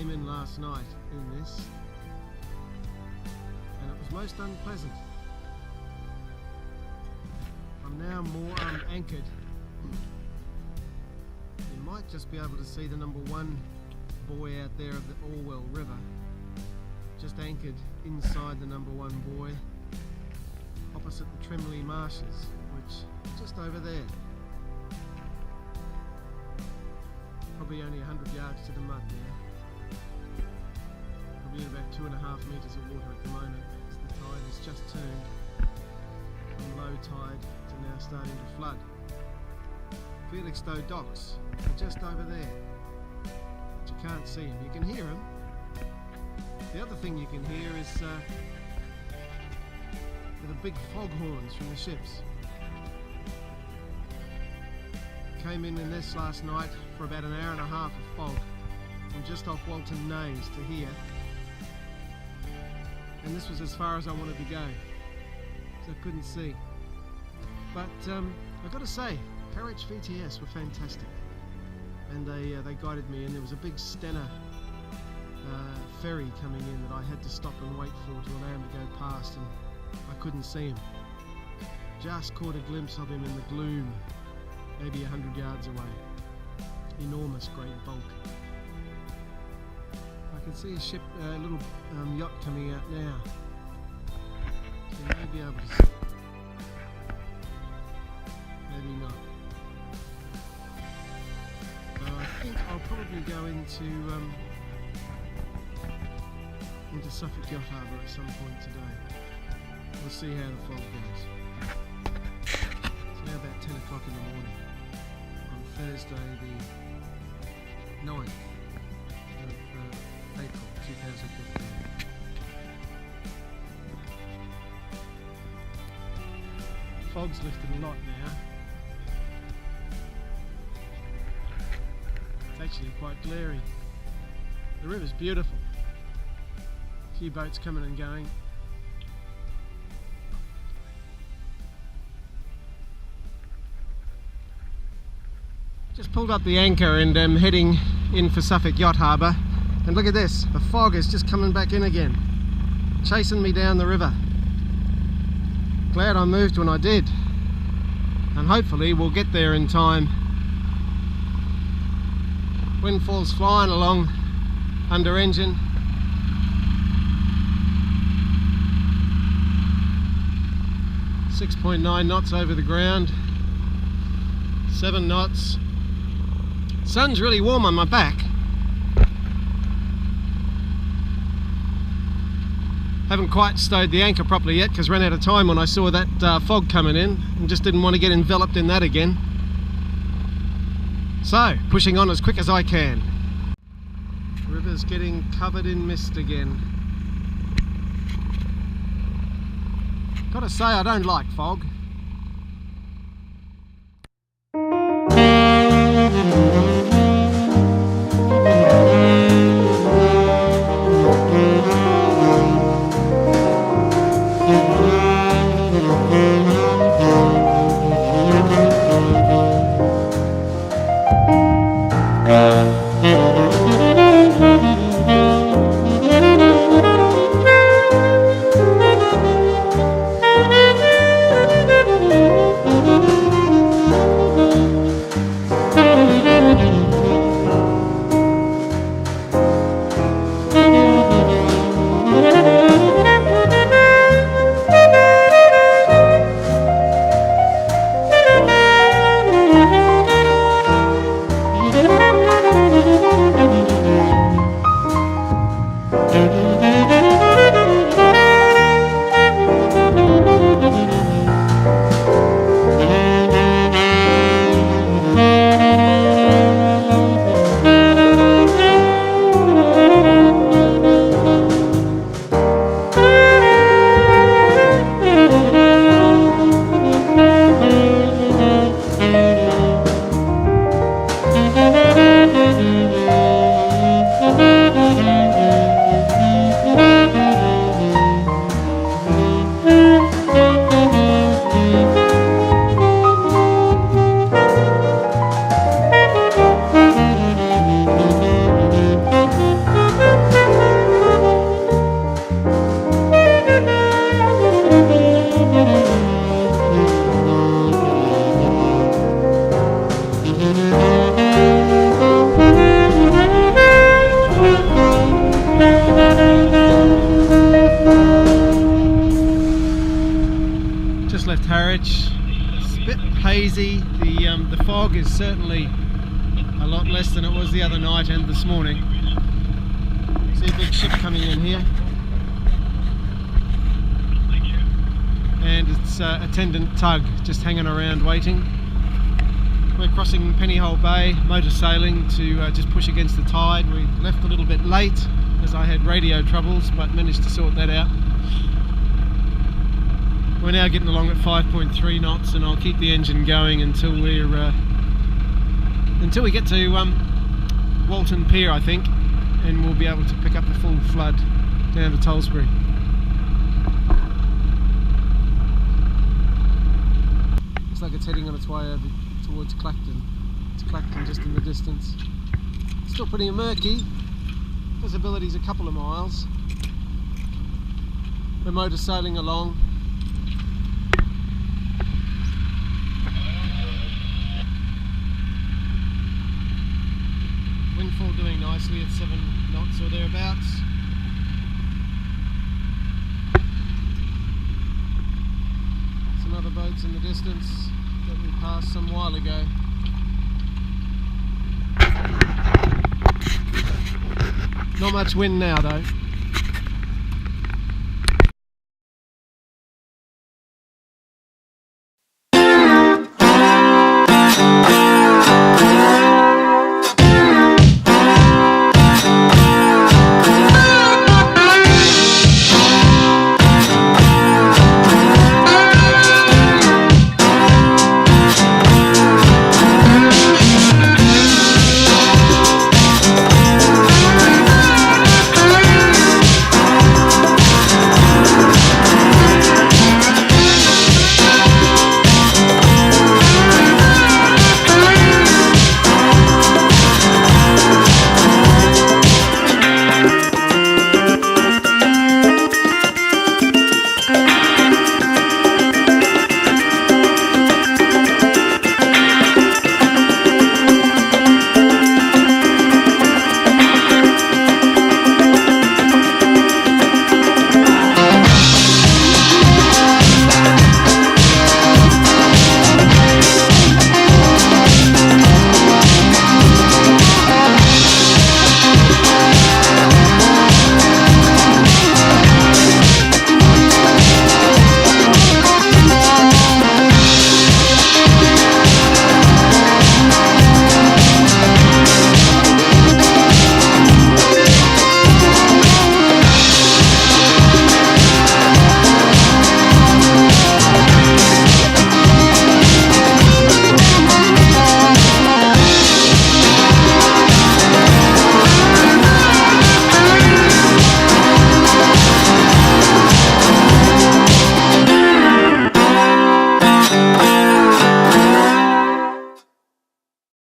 came in last night in this, and it was most unpleasant. I'm now more anchored. You might just be able to see the number 1 buoy out there of the Orwell River, just anchored inside the number 1 buoy, opposite the Trimley Marshes, which is just over there. Probably only 100 yards to the mud now. Probably about 2.5 metres of water at the moment, as the tide has just turned from low tide to now starting to flood. Felixstowe docks are just over there, but you can't see them. You can hear them. The other thing you can hear is the big foghorns from the ships. Came in this last night for about an hour and a half of fog from just off Walton Naze to here, and this was as far as I wanted to go, so I couldn't see. But I've got to say, Harwich VTS were fantastic, and they guided me in. There was a big Stenner ferry coming in that I had to stop and wait for to allow him to go past, and I couldn't see him. Just caught a glimpse of him in the gloom, maybe 100 yards away. Enormous, great bulk. I can see a ship, a little yacht coming out now. So you may be able to see it. Maybe not. But I think I'll probably go into Suffolk Yacht Harbour at some point today. We'll see how the fog goes. It's now about 10 o'clock in the morning on Thursday the 9th of April 2015. Fog's lifted a lot now. It's actually quite glary. The river's beautiful. A few boats coming and going. Just pulled up the anchor and I'm heading in for Suffolk Yacht Harbour, and look at this, the fog is just coming back in again, chasing me down the river. Glad I moved when I did, and hopefully we'll get there in time. Windfall's flying along under engine. .9 knots over the ground, 7 knots. Sun's really warm on my back. Haven't quite stowed the anchor properly yet because ran out of time when I saw that fog coming in and just didn't want to get enveloped in that again. So, pushing on as quick as I can. The river's getting covered in mist again. Gotta say, I don't like fog. hazy. The fog is certainly a lot less than it was the other night and this morning. See a big ship coming in here, and its attendant tug just hanging around waiting. We're crossing Pennyhole Bay, motor sailing to just push against the tide. We left a little bit late as I had radio troubles, but managed to sort that out. We're now getting along at 5.3 knots, and I'll keep the engine going until we get to Walton Pier, I think, and we'll be able to pick up the full flood down to Tollesbury. Looks like it's heading on its way over towards Clacton. It's Clacton just in the distance. Still pretty murky. Visibility's a couple of miles. We're motor sailing along. Windfall doing nicely at 7 knots or thereabouts. Some other boats in the distance that we passed some while ago. Not much wind now though.